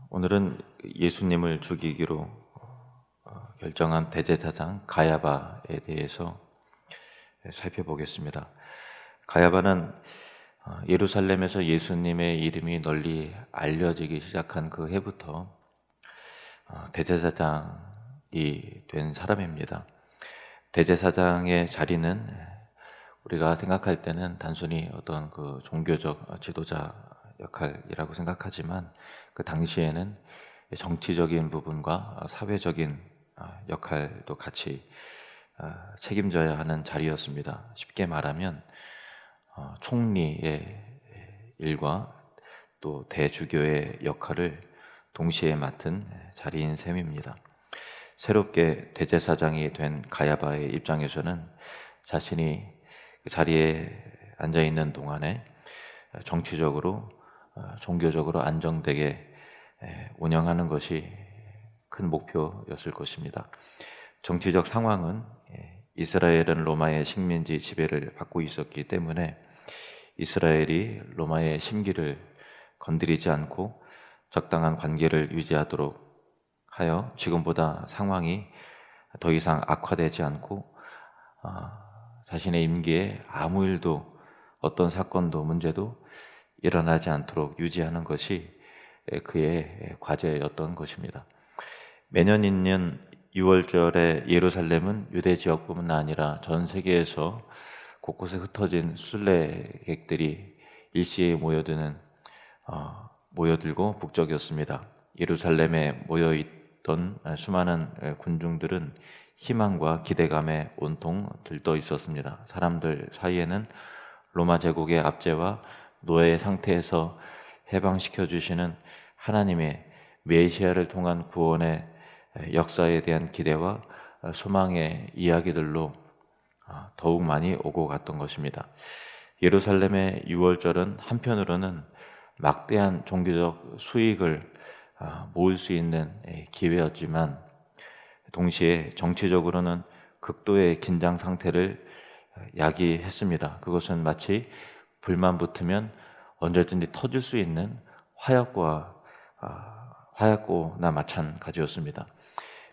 오늘은 예수님을 죽이기로 결정한 대제사장 가야바에 대해서 살펴보겠습니다. 가야바는 예루살렘에서 예수님의 이름이 널리 알려지기 시작한 그 해부터 대제사장이 된 사람입니다. 대제사장의 자리는 우리가 생각할 때는 단순히 어떤 그 종교적 지도자 역할이라고 생각하지만 그 당시에는 정치적인 부분과 사회적인 역할도 같이 책임져야 하는 자리였습니다. 쉽게 말하면 총리의 일과 또 대주교의 역할을 동시에 맡은 자리인 셈입니다. 새롭게 대제사장이 된 가야바의 입장에서는 자신이 그 자리에 앉아 있는 동안에 정치적으로 종교적으로 안정되게 운영하는 것이 큰 목표였을 것입니다. 정치적 상황은 이스라엘은 로마의 식민지 지배를 받고 있었기 때문에 이스라엘이 로마의 심기를 건드리지 않고 적당한 관계를 유지하도록 하여 지금보다 상황이 더 이상 악화되지 않고 자신의 임기에 아무 일도 어떤 사건도 문제도 일어나지 않도록 유지하는 것이 그의 과제였던 것입니다. 매년 있는 6월절에 예루살렘은 유대 지역뿐만 아니라 전 세계에서 곳곳에 흩어진 순례객들이 일시에 모여들고 북적였습니다. 예루살렘에 모여있던 수많은 군중들은 희망과 기대감에 온통 들떠 있었습니다. 사람들 사이에는 로마 제국의 압제와 노예의 상태에서 해방시켜 주시는 하나님의 메시아를 통한 구원의 역사에 대한 기대와 소망의 이야기들로 더욱 많이 오고 갔던 것입니다. 예루살렘의 6월절은 한편으로는 막대한 종교적 수익을 모을 수 있는 기회였지만 동시에 정치적으로는 극도의 긴장 상태를 야기했습니다. 그것은 마치 불만 붙으면 언제든지 터질 수 있는 화약고나 마찬가지였습니다.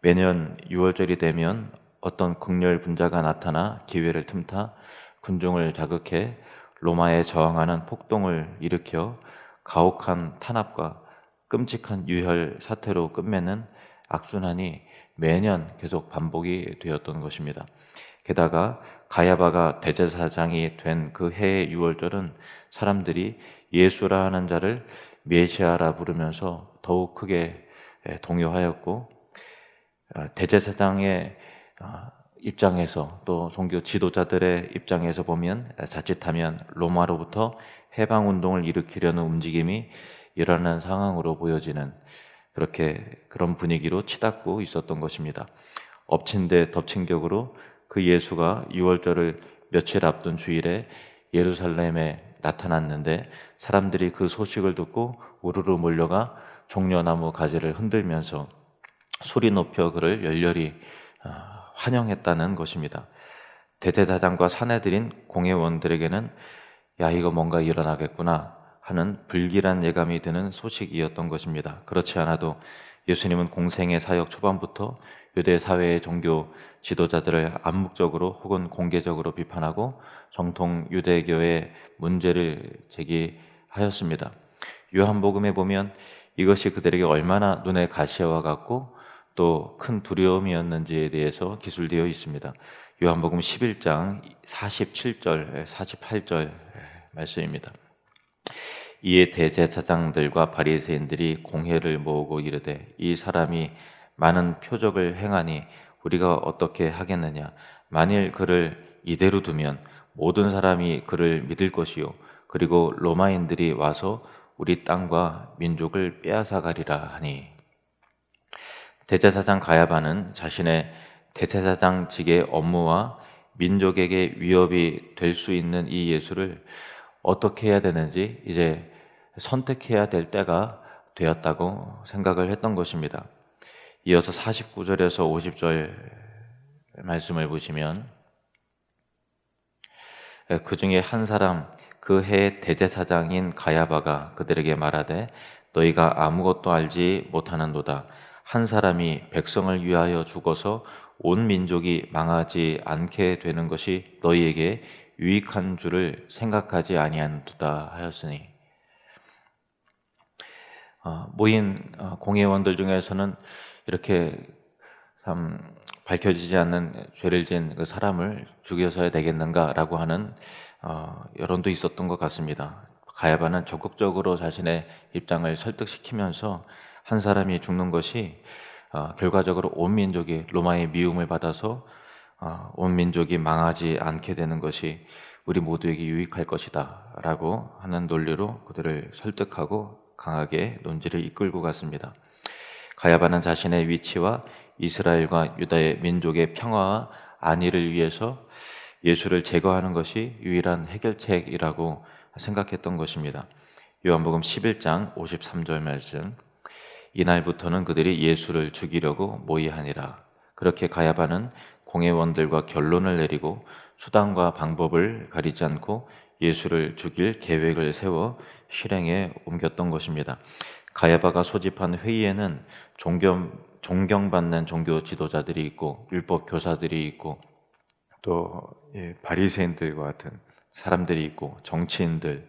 매년 6월절이 되면 어떤 극렬 분자가 나타나 기회를 틈타 군중을 자극해 로마에 저항하는 폭동을 일으켜 가혹한 탄압과 끔찍한 유혈 사태로 끝맺는 악순환이 매년 계속 반복이 되었던 것입니다. 게다가 가야바가 대제사장이 된 그 해의 6월절은 사람들이 예수라 하는 자를 메시아라 부르면서 더욱 크게 동요하였고, 대제사장의 입장에서 또 종교 지도자들의 입장에서 보면 자칫하면 로마로부터 해방운동을 일으키려는 움직임이 일어나는 상황으로 보여지는 그런 분위기로 치닫고 있었던 것입니다. 엎친 데 덮친 격으로 그 예수가 6월절을 며칠 앞둔 주일에 예루살렘에 나타났는데 사람들이 그 소식을 듣고 우르르 몰려가 종려나무 가지를 흔들면서 소리 높여 그를 열렬히 환영했다는 것입니다. 대제사장과 사내들인 공회원들에게는 야, 이거 뭔가 일어나겠구나 하는 불길한 예감이 드는 소식이었던 것입니다. 그렇지 않아도 예수님은 공생의 사역 초반부터 유대 사회의 종교 지도자들을 암묵적으로 혹은 공개적으로 비판하고 정통 유대교의 문제를 제기하였습니다. 요한복음에 보면 이것이 그들에게 얼마나 눈에 가시와 같고 또 큰 두려움이었는지에 대해서 기술되어 있습니다. 요한복음 11장 47절, 48절 말씀입니다. 이에 대제사장들과 바리새인들이 공회를 모으고 이르되 이 사람이 많은 표적을 행하니 우리가 어떻게 하겠느냐? 만일 그를 이대로 두면 모든 사람이 그를 믿을 것이요 그리고 로마인들이 와서 우리 땅과 민족을 빼앗아가리라 하니, 대제사장 가야바는 자신의 대제사장직의 업무와 민족에게 위협이 될 수 있는 이 예수를 어떻게 해야 되는지 이제 선택해야 될 때가 되었다고 생각을 했던 것입니다. 이어서 49절에서 50절 말씀을 보시면 그 중에 한 사람 그 해의 대제사장인 가야바가 그들에게 말하되 너희가 아무것도 알지 못하는도다. 한 사람이 백성을 위하여 죽어서 온 민족이 망하지 않게 되는 것이 너희에게 유익한 줄을 생각하지 아니하는도다 하였으니, 모인 공회원들 중에서는 이렇게 참 밝혀지지 않는 죄를 지은 그 사람을 죽여서야 되겠는가라고 하는 여론도 있었던 것 같습니다. 가야바는 적극적으로 자신의 입장을 설득시키면서 한 사람이 죽는 것이 결과적으로 온 민족이 로마의 미움을 받아서 온 민족이 망하지 않게 되는 것이 우리 모두에게 유익할 것이다 라고 하는 논리로 그들을 설득하고 강하게 논지를 이끌고 갔습니다. 가야바는 자신의 위치와 이스라엘과 유다의 민족의 평화와 안위를 위해서 예수를 제거하는 것이 유일한 해결책이라고 생각했던 것입니다. 요한복음 11장 53절 말씀, 이날부터는 그들이 예수를 죽이려고 모의하니라. 그렇게 가야바는 공회원들과 결론을 내리고 수단과 방법을 가리지 않고 예수를 죽일 계획을 세워 실행에 옮겼던 것입니다. 가야바가 소집한 회의에는 존경받는 종교 지도자들이 있고 율법 교사들이 있고 또 바리새인들과 같은 사람들이 있고 정치인들이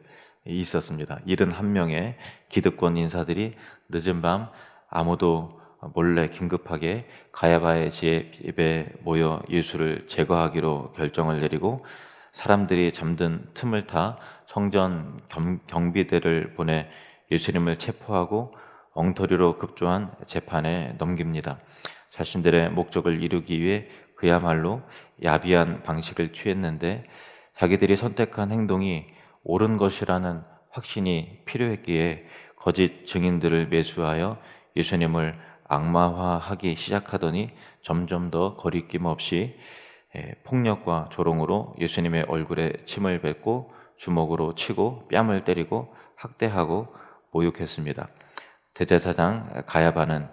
있었습니다. 71명의 기득권 인사들이 늦은 밤 아무도 몰래 긴급하게 가야바의 집에 모여 예수를 제거하기로 결정을 내리고 사람들이 잠든 틈을 타 성전 경비대를 보내 예수님을 체포하고 엉터리로 급조한 재판에 넘깁니다. 자신들의 목적을 이루기 위해 그야말로 야비한 방식을 취했는데 자기들이 선택한 행동이 옳은 것이라는 확신이 필요했기에 거짓 증인들을 매수하여 예수님을 악마화하기 시작하더니 점점 더 거리낌 없이 폭력과 조롱으로 예수님의 얼굴에 침을 뱉고 주먹으로 치고 뺨을 때리고 학대하고 모욕했습니다. 대제사장 가야바는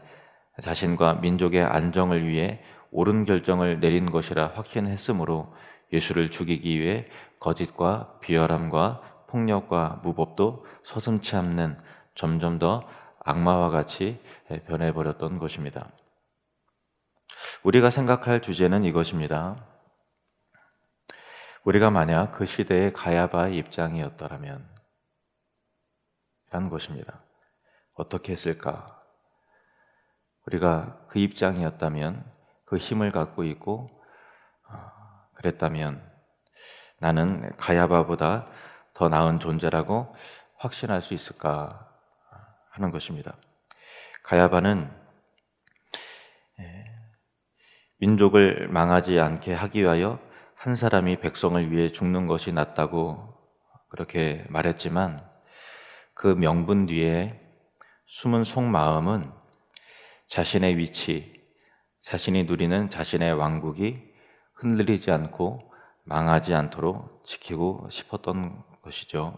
자신과 민족의 안정을 위해 옳은 결정을 내린 것이라 확신했으므로 예수를 죽이기 위해 거짓과 비열함과 폭력과 무법도 서슴지 않는 점점 더 악마와 같이 변해버렸던 것입니다. 우리가 생각할 주제는 이것입니다. 우리가 만약 그 시대의 가야바의 입장이었더라면 라는 것입니다. 어떻게 했을까? 우리가 그 입장이었다면, 그 힘을 갖고 있고 그랬다면 나는 가야바보다 더 나은 존재라고 확신할 수 있을까 하는 것입니다. 가야바는 민족을 망하지 않게 하기 위하여 한 사람이 백성을 위해 죽는 것이 낫다고 그렇게 말했지만 그 명분 뒤에 숨은 속마음은 자신의 위치, 자신이 누리는 자신의 왕국이 흔들리지 않고 망하지 않도록 지키고 싶었던 것이죠.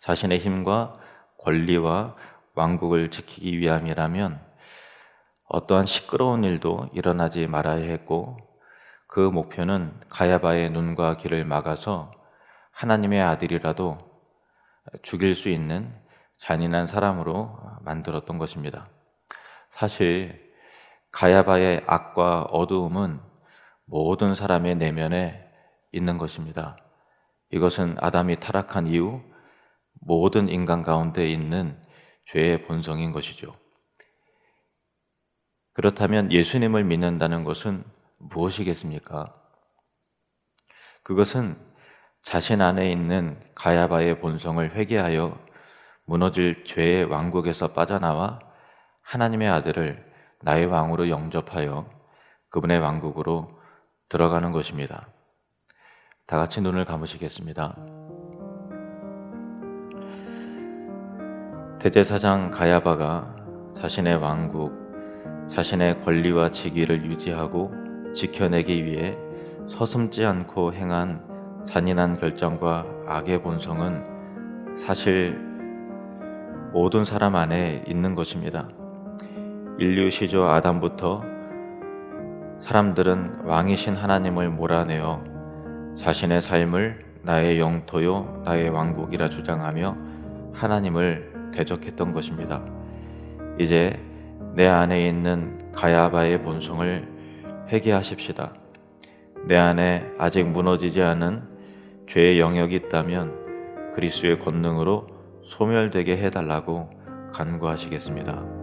자신의 힘과 권리와 왕국을 지키기 위함이라면 어떠한 시끄러운 일도 일어나지 말아야 했고, 그 목표는 가야바의 눈과 귀를 막아서 하나님의 아들이라도 죽일 수 있는 잔인한 사람으로 만들었던 것입니다. 사실 가야바의 악과 어두움은 모든 사람의 내면에 있는 것입니다. 이것은 아담이 타락한 이후 모든 인간 가운데 있는 죄의 본성인 것이죠. 그렇다면 예수님을 믿는다는 것은 무엇이겠습니까? 그것은 자신 안에 있는 가야바의 본성을 회개하여 무너질 죄의 왕국에서 빠져나와 하나님의 아들을 나의 왕으로 영접하여 그분의 왕국으로 들어가는 것입니다. 다 같이 눈을 감으시겠습니다. 대제사장 가야바가 자신의 왕국, 자신의 권리와 직위를 유지하고 지켜내기 위해 서슴지 않고 행한 잔인한 결정과 악의 본성은 사실 모든 사람 안에 있는 것입니다. 인류 시조 아담부터 사람들은 왕이신 하나님을 몰아내어 자신의 삶을 나의 영토요 나의 왕국이라 주장하며 하나님을 대적했던 것입니다. 이제 내 안에 있는 가야바의 본성을 회개하십시다. 내 안에 아직 무너지지 않은 죄의 영역이 있다면 그리스도의 권능으로 소멸되게 해달라고 간구하시겠습니다.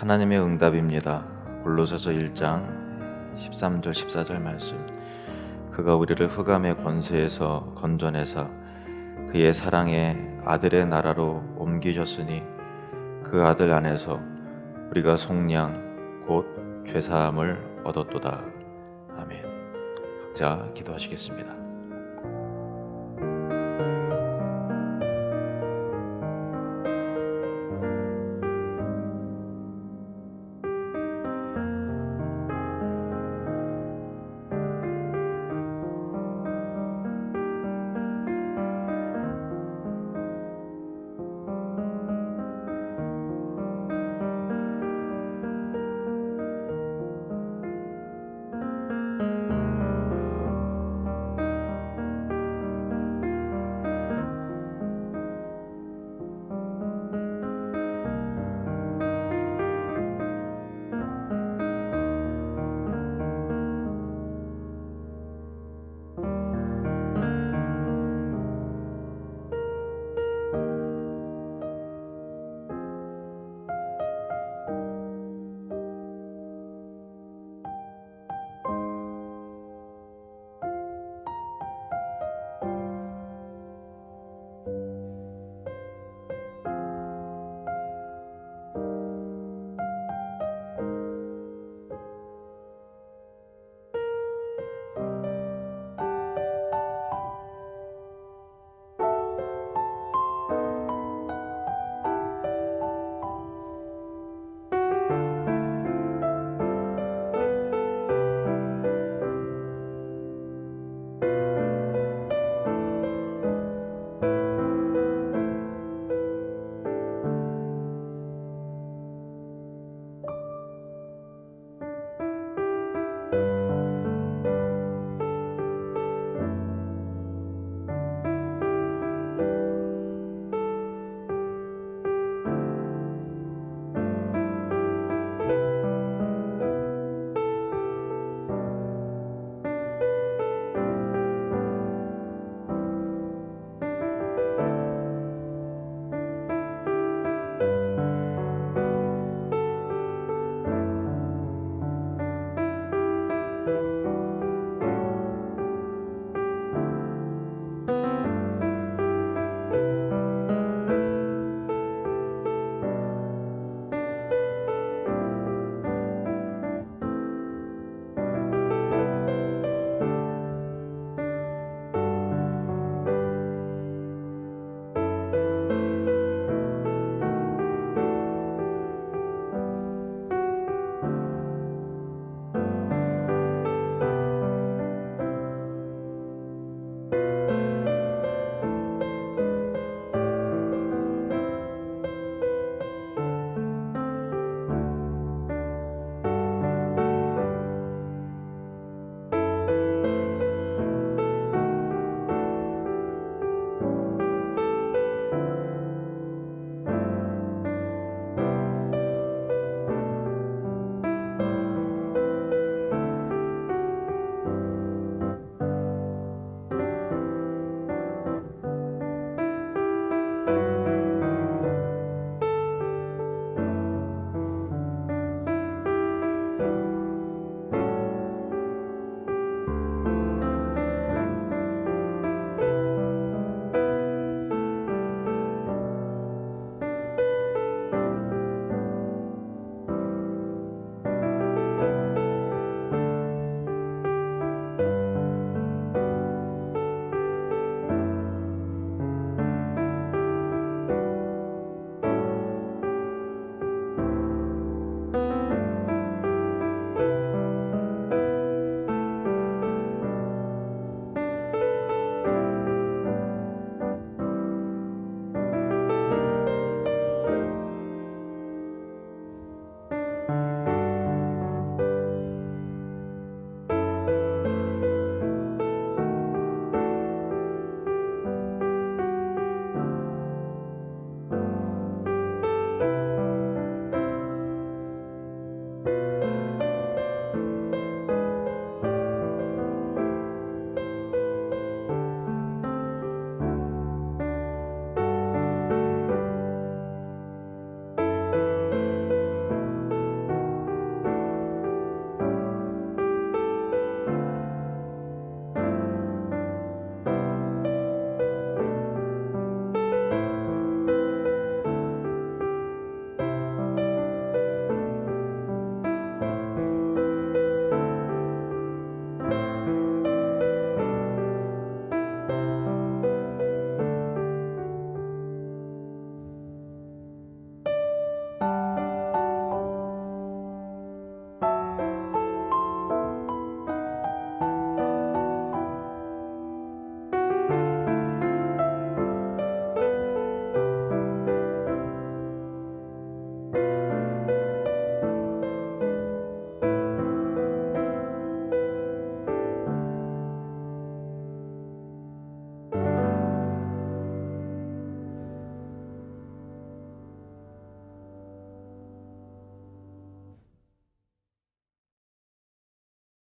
하나님의 응답입니다. 골로새서 1장 13절 14절 말씀. 그가 우리를 흑암의 권세에서 건져내사 그의 사랑의 아들의 나라로 옮기셨으니 그 아들 안에서 우리가 속량 곧 죄사함을 얻었도다. 아멘. 각자 기도하시겠습니다.